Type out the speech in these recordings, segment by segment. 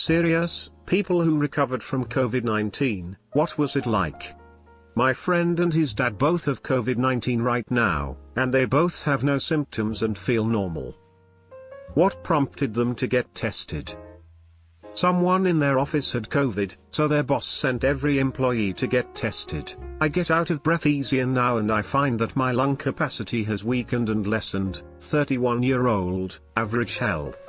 Serious, people who recovered from COVID-19, what was it like? My friend and his dad both have COVID-19 right now, and they both have no symptoms and feel normal. What prompted them to get tested? Someone in their office had COVID, so their boss sent every employee to get tested. I get out of breath easier now and I find that my lung capacity has weakened and lessened. 31-year-old, average health.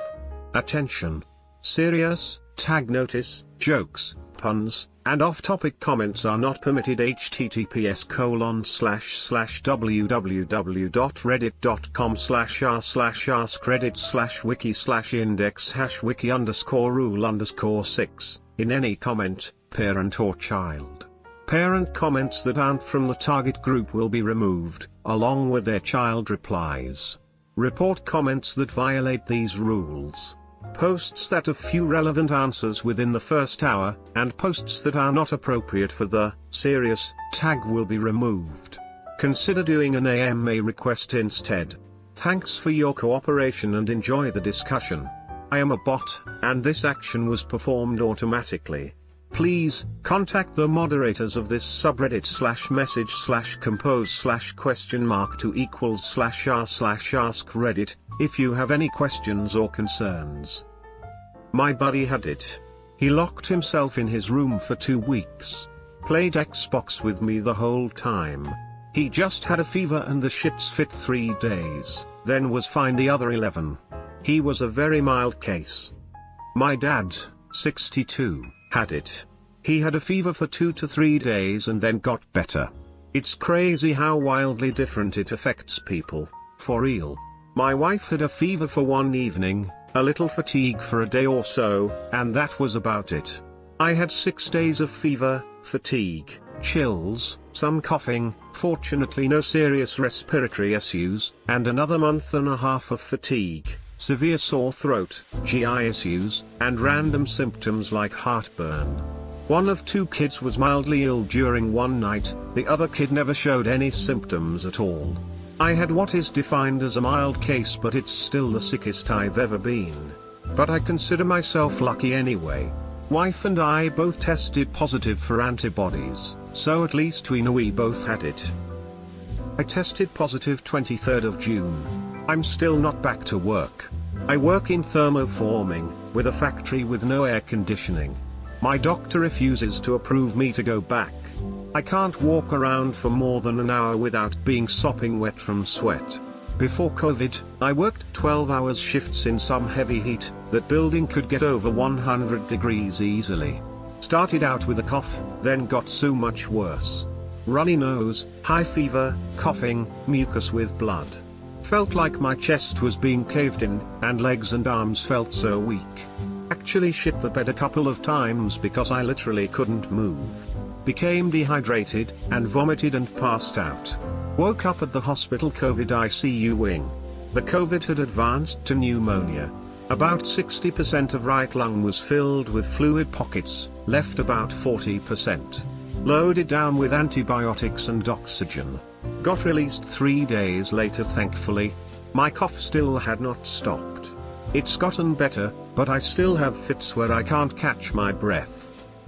Attention. Serious, tag notice, jokes, puns, and off-topic comments are not permitted. https://www.reddit.com/r/wiki/index#wiki_rule_6, in any comment, parent or child. Parent comments that aren't from the target group will be removed, along with their child replies. Report comments that violate these rules. Posts that have few relevant answers within the first hour, and posts that are not appropriate for the serious tag will be removed. Consider doing an AMA request instead. Thanks for your cooperation and enjoy the discussion. I am a bot, and this action was performed automatically. Please contact the moderators of this subreddit /message/compose/?2=r/ask/reddit if you have any questions or concerns. My buddy had it. He locked himself in his room for 2 weeks. Played Xbox with me the whole time. He just had a fever and the shits fit 3 days, then was fine the other 11. He was a very mild case. My dad, 62, had it. He had a fever for 2 to 3 days and then got better. It's crazy how wildly different it affects people, for real. My wife had a fever for 1 evening, a little fatigue for a day or so, and that was about it. I had 6 days of fever, fatigue, chills, some coughing, fortunately no serious respiratory issues, and another month and a half of fatigue, severe sore throat, GI issues, and random symptoms like heartburn. One of 2 kids was mildly ill during one night, the other kid never showed any symptoms at all. I had what is defined as a mild case, but it's still the sickest I've ever been. But I consider myself lucky anyway. Wife and I both tested positive for antibodies, so at least we know we both had it. I tested positive 23rd of June. I'm still not back to work. I work in thermoforming, with a factory with no air conditioning. My doctor refuses to approve me to go back. I can't walk around for more than an hour without being sopping wet from sweat. Before COVID, I worked 12-hour shifts in some heavy heat. That building could get over 100 degrees easily. Started out with a cough, then got so much worse. Runny nose, high fever, coughing, mucus with blood. Felt like my chest was being caved in, and legs and arms felt so weak. Actually shit the bed a couple of times because I literally couldn't move. Became dehydrated, and vomited and passed out. Woke up at the hospital COVID ICU wing. The COVID had advanced to pneumonia. About 60% of right lung was filled with fluid pockets, left about 40%. Loaded down with antibiotics and oxygen. Got released 3 days later thankfully. My cough still had not stopped. It's gotten better, but I still have fits where I can't catch my breath.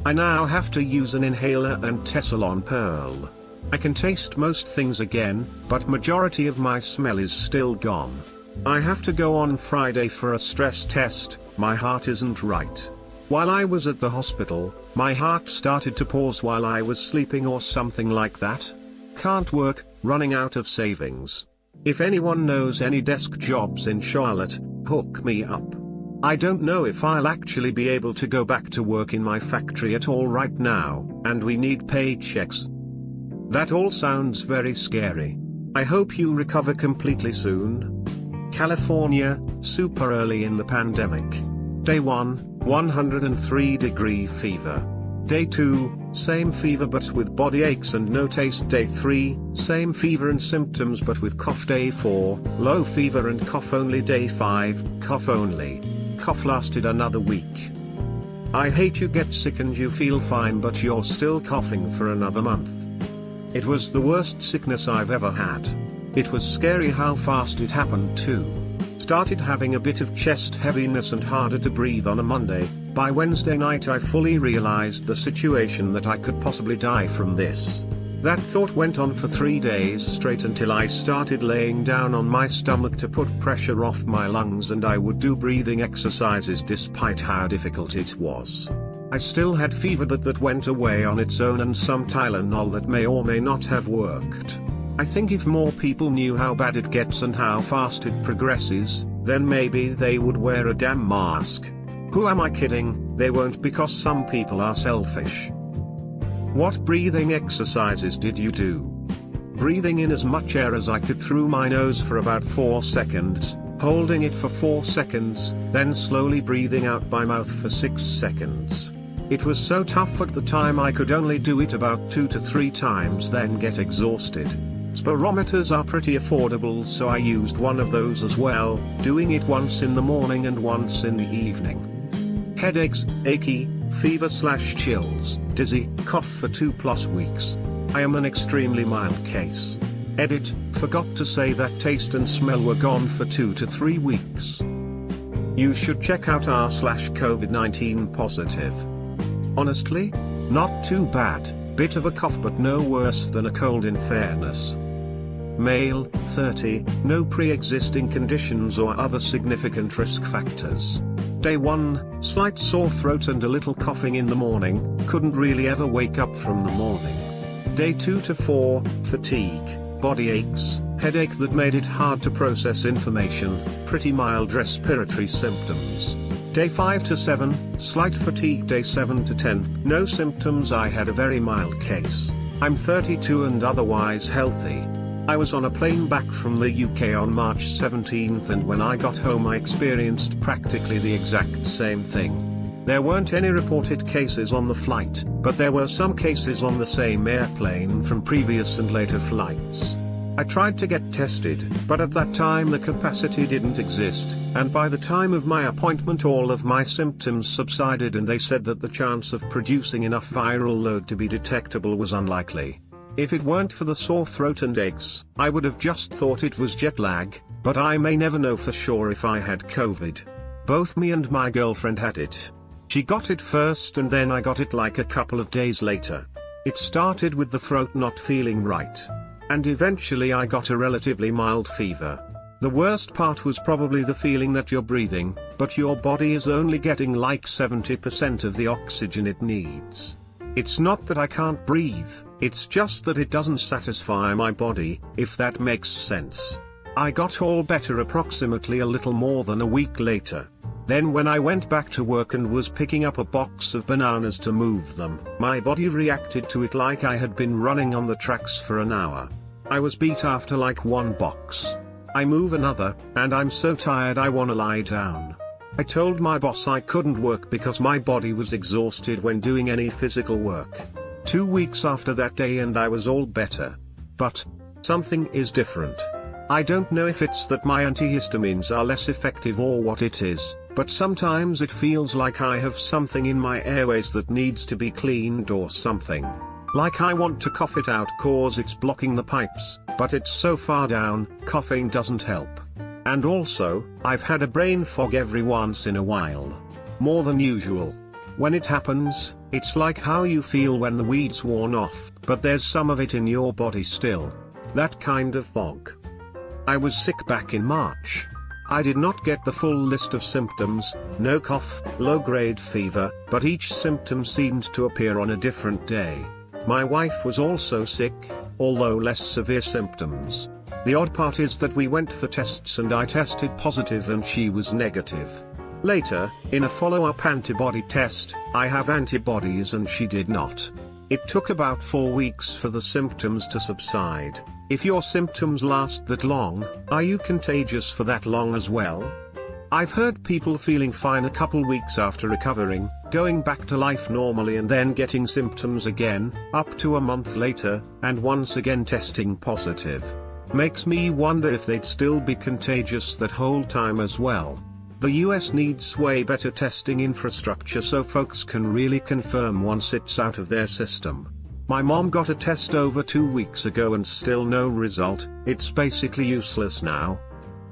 I now have to use an inhaler and Tessalon Pearl. I can taste most things again, but majority of my smell is still gone. I have to go on Friday for a stress test. My heart isn't right. While I was at the hospital, my heart started to pause while I was sleeping or something like that. Can't work, running out of savings. If anyone knows any desk jobs in Charlotte, hook me up. I don't know if I'll actually be able to go back to work in my factory at all right now, and we need paychecks. That all sounds very scary. I hope you recover completely soon. California, super early in the pandemic. Day 1, 103-degree fever. Day 2, same fever but with body aches and no taste. Day 3, same fever and symptoms but with cough. Day 4, low fever and cough only. Day 5, cough only. Cough lasted another week. I hate you get sick and you feel fine but you're still coughing for another month. It was the worst sickness I've ever had. It was scary how fast it happened too. Started having a bit of chest heaviness and harder to breathe on a Monday, By Wednesday night I fully realized the situation, that I could possibly die from this. That thought went on for 3 days straight until I started laying down on my stomach to put pressure off my lungs, and I would do breathing exercises despite how difficult it was. I still had fever, but that went away on its own, and some Tylenol that may or may not have worked. I think if more people knew how bad it gets and how fast it progresses, then maybe they would wear a damn mask. Who am I kidding? They won't, because some people are selfish. What breathing exercises did you do? Breathing in as much air as I could through my nose for about 4 seconds, holding it for 4 seconds, then slowly breathing out by mouth for 6 seconds. It was so tough at the time I could only do it about 2 to 3 times, then get exhausted. Spirometers are pretty affordable, so I used one of those as well, doing it once in the morning and once in the evening. Headaches, achy, fever/chills, dizzy, cough for 2+ weeks. I am an extremely mild case. Edit, forgot to say that taste and smell were gone for 2 to 3 weeks. You should check out r/COVID19 positive. Honestly? Not too bad, bit of a cough but no worse than a cold in fairness. Male, 30, no pre-existing conditions or other significant risk factors. Day 1, slight sore throat and a little coughing in the morning, couldn't really ever wake up from the morning. Day 2 to 4, fatigue, body aches, headache that made it hard to process information, pretty mild respiratory symptoms. Day 5 to 7, slight fatigue. Day 7 to 10, no symptoms. I had a very mild case. I'm 32 and otherwise healthy. I was on a plane back from the UK on March 17th, and when I got home I experienced practically the exact same thing. There weren't any reported cases on the flight, but there were some cases on the same airplane from previous and later flights. I tried to get tested, but at that time the capacity didn't exist, and by the time of my appointment all of my symptoms subsided, and they said that the chance of producing enough viral load to be detectable was unlikely. If it weren't for the sore throat and aches, I would have just thought it was jet lag, but I may never know for sure if I had COVID. Both me and my girlfriend had it. She got it first and then I got it like a couple of days later. It started with the throat not feeling right. And eventually I got a relatively mild fever. The worst part was probably the feeling that you're breathing, but your body is only getting like 70% of the oxygen it needs. It's not that I can't breathe, it's just that it doesn't satisfy my body, if that makes sense. I got all better approximately a little more than a week later. Then when I went back to work and was picking up a box of bananas to move them, my body reacted to it like I had been running on the tracks for an hour. I was beat after like 1 box. I move another, and I'm so tired I wanna lie down. I told my boss I couldn't work because my body was exhausted when doing any physical work. 2 weeks after that day and I was all better. But something is different. I don't know if it's that my antihistamines are less effective or what it is, but sometimes it feels like I have something in my airways that needs to be cleaned or something. Like I want to cough it out cause it's blocking the pipes, but it's so far down, coughing doesn't help. And also, I've had a brain fog every once in a while. More than usual. When it happens, it's like how you feel when the weed's worn off, but there's some of it in your body still. That kind of fog. I was sick back in March. I did not get the full list of symptoms, no cough, low-grade fever, but each symptom seemed to appear on a different day. My wife was also sick, although less severe symptoms. The odd part is that we went for tests and I tested positive and she was negative. Later, in a follow-up antibody test, I have antibodies and she did not. It took about 4 weeks for the symptoms to subside. If your symptoms last that long, are you contagious for that long as well? I've heard people feeling fine a couple weeks after recovering, going back to life normally and then getting symptoms again, up to a month later, and once again testing positive. Makes me wonder if they'd still be contagious that whole time as well. The US needs way better testing infrastructure so folks can really confirm once it's out of their system. My mom got a test over 2 weeks ago and still no result. It's basically useless now.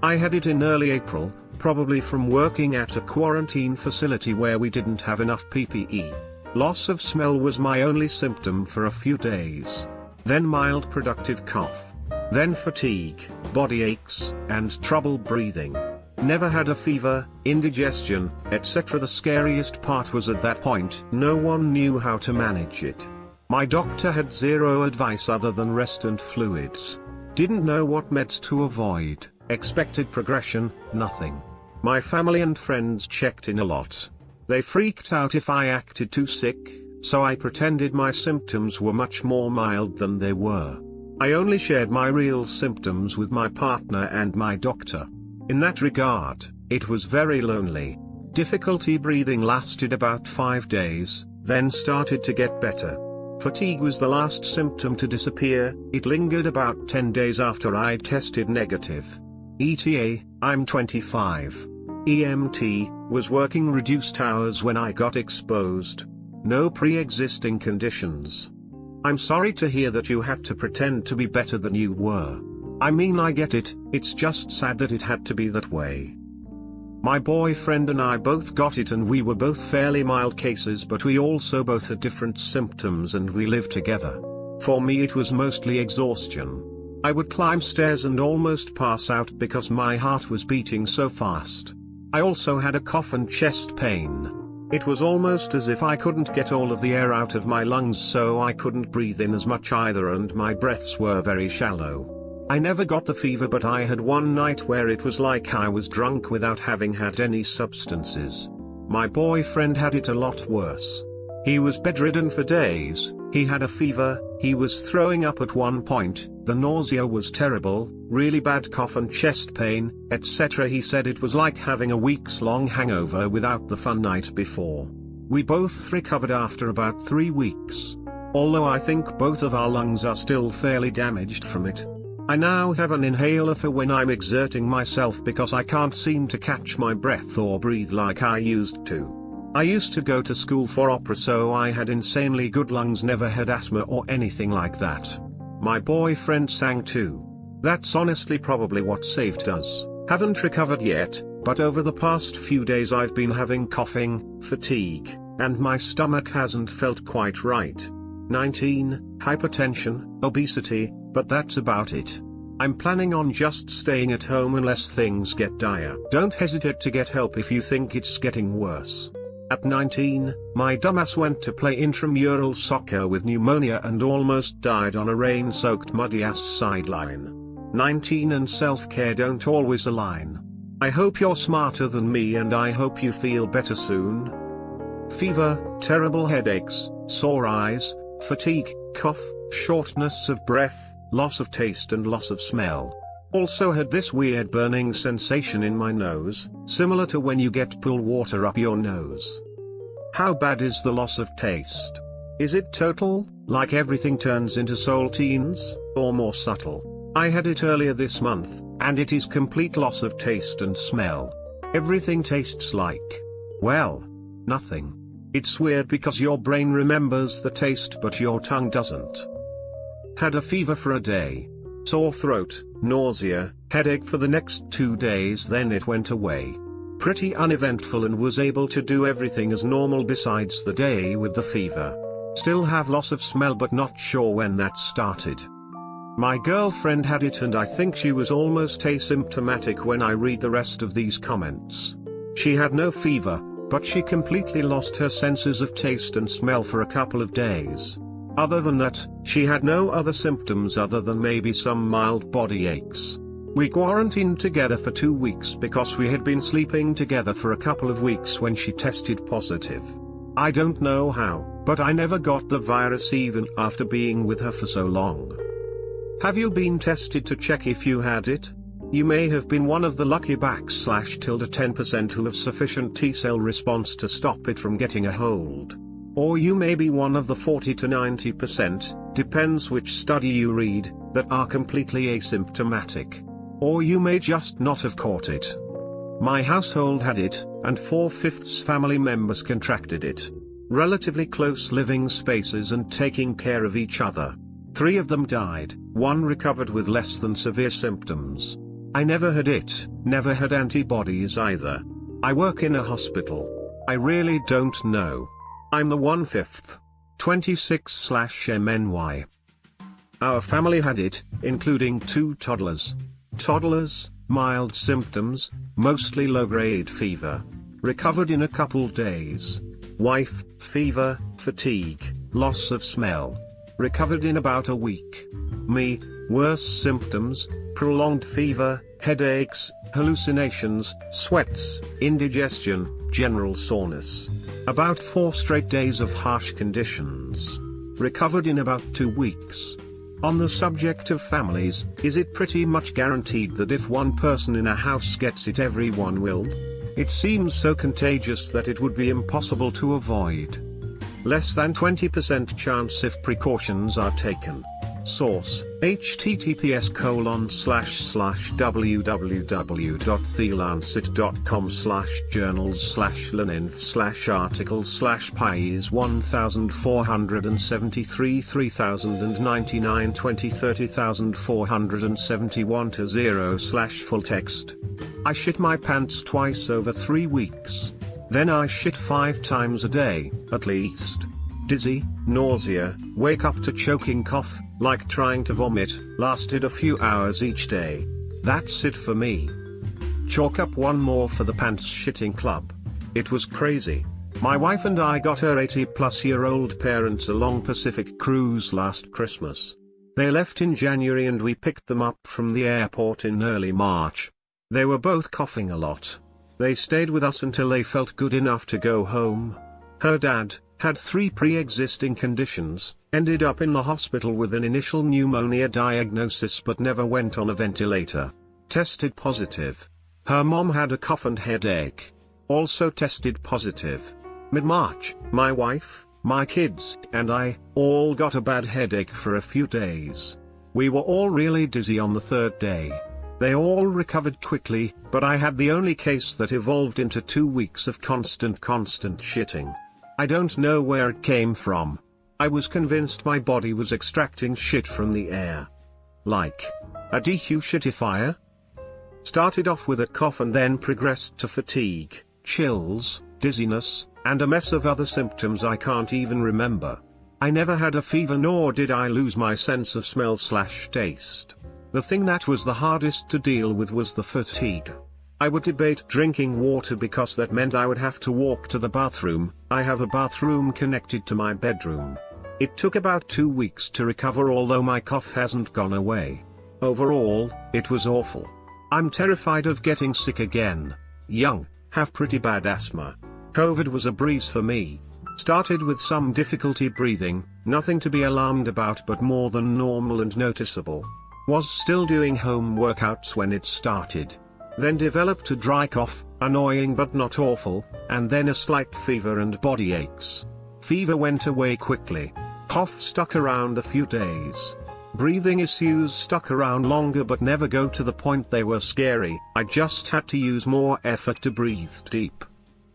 I had it in early April, probably from working at a quarantine facility where we didn't have enough PPE. Loss of smell was my only symptom for a few days. Then mild productive cough. Then fatigue, body aches, and trouble breathing. Never had a fever, indigestion, etc. The scariest part was at that point, no one knew how to manage it. My doctor had zero advice other than rest and fluids. Didn't know what meds to avoid, expected progression, nothing. My family and friends checked in a lot. They freaked out if I acted too sick, so I pretended my symptoms were much more mild than they were. I only shared my real symptoms with my partner and my doctor. In that regard, it was very lonely. Difficulty breathing lasted about 5 days, then started to get better. Fatigue was the last symptom to disappear. It lingered about 10 days after I tested negative. ETA, I'm 25. EMT, was working reduced hours when I got exposed. No pre-existing conditions. I'm sorry to hear that you had to pretend to be better than you were. I mean, I get it, it's just sad that it had to be that way. My boyfriend and I both got it and we were both fairly mild cases, but we also both had different symptoms and we lived together. For me it was mostly exhaustion. I would climb stairs and almost pass out because my heart was beating so fast. I also had a cough and chest pain. It was almost as if I couldn't get all of the air out of my lungs, so I couldn't breathe in as much either, and my breaths were very shallow. I never got the fever, but I had one night where it was like I was drunk without having had any substances. My boyfriend had it a lot worse. He was bedridden for days, he had a fever, he was throwing up at one point, the nausea was terrible, really bad cough and chest pain, etc. He said it was like having a weeks-long hangover without the fun night before. We both recovered after about 3 weeks. Although I think both of our lungs are still fairly damaged from it. I now have an inhaler for when I'm exerting myself because I can't seem to catch my breath or breathe like I used to. I used to go to school for opera, so I had insanely good lungs, never had asthma or anything like that. My boyfriend sang too. That's honestly probably what saved us. Haven't recovered yet, but over the past few days I've been having coughing, fatigue, and my stomach hasn't felt quite right. 19, hypertension, obesity, but that's about it. I'm planning on just staying at home unless things get dire. Don't hesitate to get help if you think it's getting worse. At 19, my dumbass went to play intramural soccer with pneumonia and almost died on a rain-soaked muddy-ass sideline. 19 and self-care don't always align. I hope you're smarter than me and I hope you feel better soon. Fever, terrible headaches, sore eyes, fatigue, cough, shortness of breath, loss of taste and loss of smell. Also had this weird burning sensation in my nose, similar to when you get pool water up your nose. How bad is the loss of taste? Is it total, like everything turns into saltines, or more subtle? I had it earlier this month, and it is complete loss of taste and smell. Everything tastes like, well, nothing. It's weird because your brain remembers the taste but your tongue doesn't. Had a fever for a day. Sore throat, nausea, headache for the next 2 days, then it went away. Pretty uneventful and was able to do everything as normal besides the day with the fever. Still have loss of smell but not sure when that started. My girlfriend had it and I think she was almost asymptomatic when I read the rest of these comments. She had no fever, but she completely lost her senses of taste and smell for a couple of days. Other than that, she had no other symptoms other than maybe some mild body aches. We quarantined together for 2 weeks because we had been sleeping together for a couple of weeks when she tested positive. I don't know how, but I never got the virus even after being with her for so long. Have you been tested to check if you had it? You may have been one of the lucky /10% who have sufficient T-cell response to stop it from getting a hold. Or you may be one of the 40 to 90%, depends which study you read, that are completely asymptomatic. Or you may just not have caught it. My household had it, and 4/5 family members contracted it. Relatively close living spaces and taking care of each other. 3 of them died, 1 recovered with less than severe symptoms. I never had it, never had antibodies either. I work in a hospital. I really don't know. I'm the 1/5. 26/MNY. Our family had it, including 2 toddlers. Toddlers, mild symptoms, mostly low-grade fever. Recovered in a couple days. Wife, fever, fatigue, loss of smell. Recovered in about a week. Me, worse symptoms, prolonged fever, headaches, hallucinations, sweats, indigestion, general soreness. About 4 straight days of harsh conditions. Recovered in about 2 weeks. On the subject of families, is it pretty much guaranteed that if one person in a house gets it, everyone will? It seems so contagious that it would be impossible to avoid. Less than 20% chance if precautions are taken. Source: https://www.thelanceet.com/journals/linenf/articles/pies 1473 3099 20 30471-0/full text. I shit my pants twice over 3 weeks. Then I shit 5 times a day, at least. Dizzy, nausea, wake up to choking cough, like trying to vomit, lasted a few hours each day. That's it for me. Chalk up one more for the pants shitting club. It was crazy. My wife and I got her 80-plus-year-old parents a long Pacific cruise last Christmas. They left in January and we picked them up from the airport in early March. They were both coughing a lot. They stayed with us until they felt good enough to go home. Her dad had 3 pre-existing conditions, ended up in the hospital with an initial pneumonia diagnosis but never went on a ventilator. Tested positive. Her mom had a cough and headache. Also tested positive. Mid-March, my wife, my kids, and I, all got a bad headache for a few days. We were all really dizzy on the 3rd day. They all recovered quickly, but I had the only case that evolved into 2 weeks of constant shitting. I don't know where it came from. I was convinced my body was extracting shit from the air. Like a dehumidifier. Started off with a cough and then progressed to fatigue, chills, dizziness, and a mess of other symptoms I can't even remember. I never had a fever nor did I lose my sense of smell/taste. The thing that was the hardest to deal with was the fatigue. I would debate drinking water because that meant I would have to walk to the bathroom. I have a bathroom connected to my bedroom. It took about 2 weeks to recover, although my cough hasn't gone away. Overall, it was awful. I'm terrified of getting sick again. Young, have pretty bad asthma. COVID was a breeze for me. Started with some difficulty breathing, nothing to be alarmed about but more than normal and noticeable. Was still doing home workouts when it started. Then developed a dry cough, annoying but not awful, and then a slight fever and body aches. Fever went away quickly. Cough stuck around a few days. Breathing issues stuck around longer but never go to the point they were scary. I just had to use more effort to breathe deep.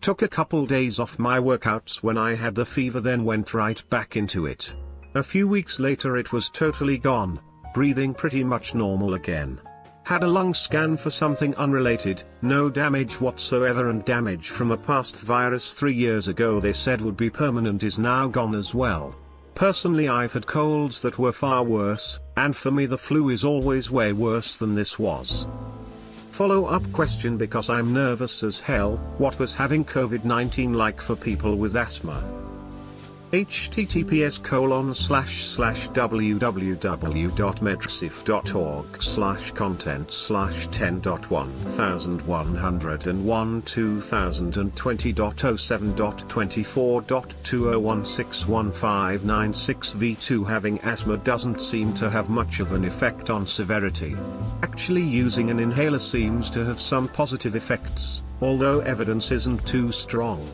Took a couple days off my workouts when I had the fever, then went right back into it. A few weeks later it was totally gone, breathing pretty much normal again. Had a lung scan for something unrelated, no damage whatsoever, and damage from a past virus 3 years ago they said would be permanent is now gone as well. Personally, I've had colds that were far worse, and for me the flu is always way worse than this was. Follow-up question, because I'm nervous as hell, what was having COVID-19 like for people with asthma? https://www.medsif.org/content/10.100120161596v2 Having asthma doesn't seem to have much of an effect on severity. Actually, using an inhaler seems to have some positive effects, although evidence isn't too strong.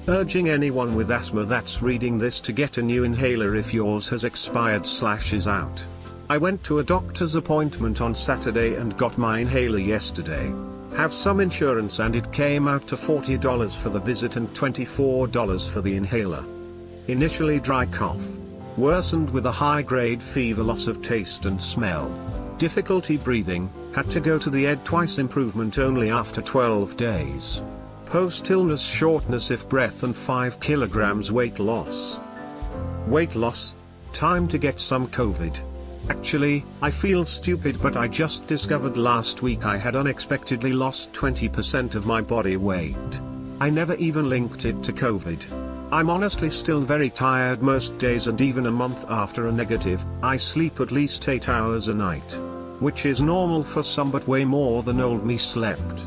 Urging anyone with asthma that's reading this to get a new inhaler if yours has expired/is out. I went to a doctor's appointment on Saturday and got my inhaler yesterday. Have some insurance and it came out to $40 for the visit and $24 for the inhaler. Initially dry cough. Worsened with a high-grade fever, loss of taste and smell. difficulty breathing, had to go to the ED twice, improvement only after 12 days. Post-illness shortness of breath and 5 kilograms weight loss. Weight loss? Time to get some COVID. Actually, I feel stupid, but I just discovered last week I had unexpectedly lost 20% of my body weight. I never even linked it to COVID. I'm honestly still very tired most days, and even a month after a negative, I sleep at least 8 hours a night. Which is normal for some, but way more than old me slept.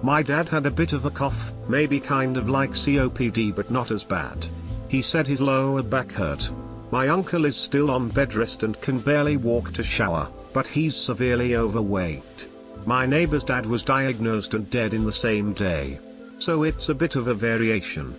My dad had a bit of a cough, maybe kind of like COPD but not as bad. He said his lower back hurt. My uncle is still on bed rest and can barely walk to shower, but he's severely overweight. My neighbor's dad was diagnosed and dead in the same day. So it's a bit of a variation.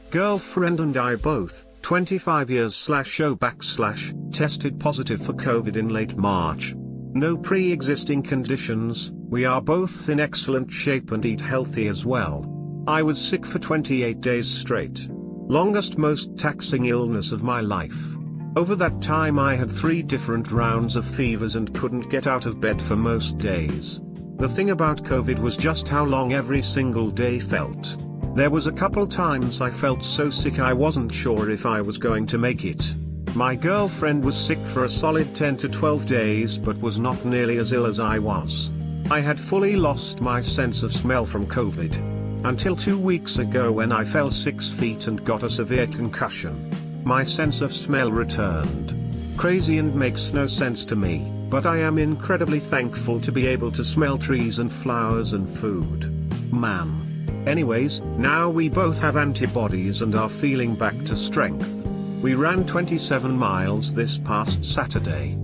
Girlfriend and I both, 25 years/O / tested positive for COVID in late March. No pre-existing conditions, we are both in excellent shape and eat healthy as well. I was sick for 28 days straight. Longest, most taxing illness of my life. Over that time I had 3 different rounds of fevers and couldn't get out of bed for most days. The thing about COVID was just how long every single day felt. There was a couple times I felt so sick I wasn't sure if I was going to make it. My girlfriend was sick for a solid 10 to 12 days but was not nearly as ill as I was. I had fully lost my sense of smell from COVID. Until 2 weeks ago when I fell 6 feet and got a severe concussion. My sense of smell returned. Crazy and makes no sense to me, but I am incredibly thankful to be able to smell trees and flowers and food. Man. Anyways, now we both have antibodies and are feeling back to strength. We ran 27 miles this past Saturday.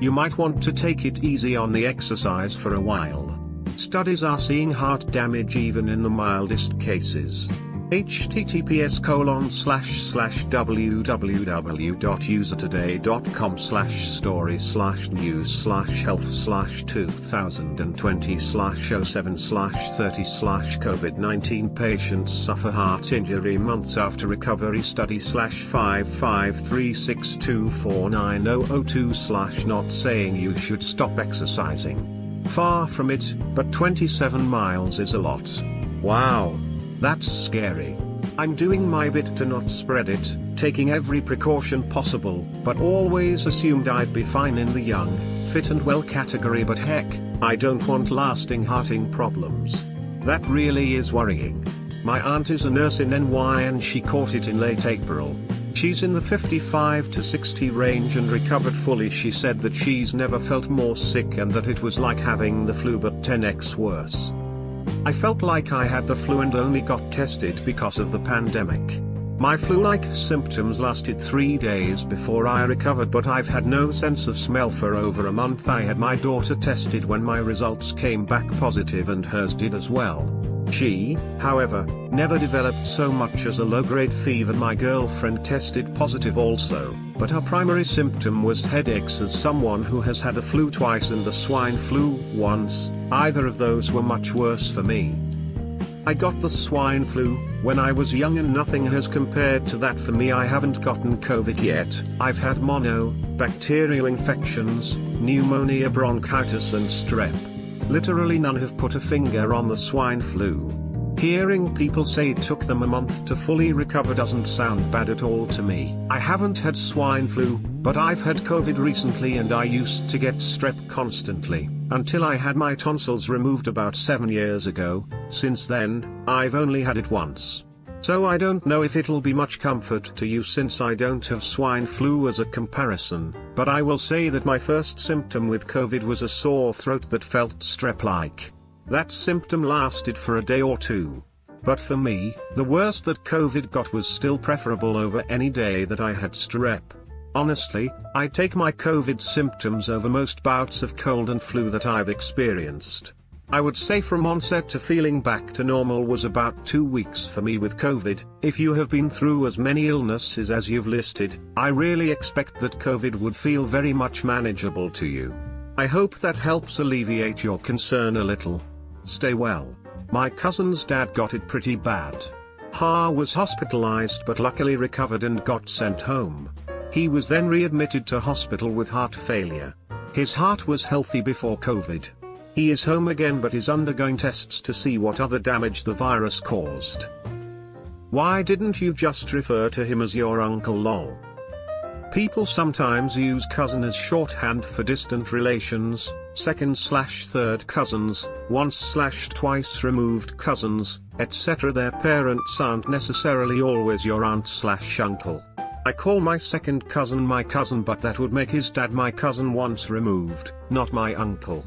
You might want to take it easy on the exercise for a while. Studies are seeing heart damage even in the mildest cases. https://www.usertoday.com/story/news/health/2020/07/30/COVID-19 patients suffer heart injury months after recovery study/55362490002/ not saying you should stop exercising. Far from it, but 27 miles is a lot. Wow. That's scary. I'm doing my bit to not spread it, taking every precaution possible, but always assumed I'd be fine in the young, fit and well category, but heck, I don't want lasting hearting problems. That really is worrying. My aunt is a nurse in NY and she caught it in late April. She's in the 55 to 60 range and recovered fully. She said that she's never felt more sick and that it was like having the flu but 10x worse. I felt like I had the flu and only got tested because of the pandemic. My flu-like symptoms lasted 3 days before I recovered, but I've had no sense of smell for over a month. I had my daughter tested when my results came back positive and hers did as well. She, however, never developed so much as a low-grade fever. My girlfriend tested positive also, but her primary symptom was headaches. As someone who has had a flu twice and the swine flu once, either of those were much worse for me. I got the swine flu when I was young and nothing has compared to that for me. I haven't gotten COVID yet. I've had mono, bacterial infections, pneumonia, bronchitis and strep. Literally none have put a finger on the swine flu. Hearing people say it took them a month to fully recover doesn't sound bad at all to me. I haven't had swine flu, but I've had COVID recently and I used to get strep constantly, until I had my tonsils removed about 7 years ago. Since then, I've only had it once. So I don't know if it'll be much comfort to you since I don't have swine flu as a comparison, but I will say that my first symptom with COVID was a sore throat that felt strep-like. That symptom lasted for a day or two. But for me, the worst that COVID got was still preferable over any day that I had strep. Honestly, I take my COVID symptoms over most bouts of cold and flu that I've experienced. I would say from onset to feeling back to normal was about 2 weeks for me with COVID. If you have been through as many illnesses as you've listed, I really expect that COVID would feel very much manageable to you. I hope that helps alleviate your concern a little. Stay well. My cousin's dad got it pretty bad. Was hospitalized but luckily recovered and got sent home. He was then readmitted to hospital with heart failure. His heart was healthy before COVID. He is home again but is undergoing tests to see what other damage the virus caused. Why didn't you just refer to him as your uncle lol? People sometimes use cousin as shorthand for distant relations, second/third cousins, once/twice removed cousins, etc. Their parents aren't necessarily always your aunt/uncle. I call my second cousin my cousin, but that would make his dad my cousin once removed, not my uncle.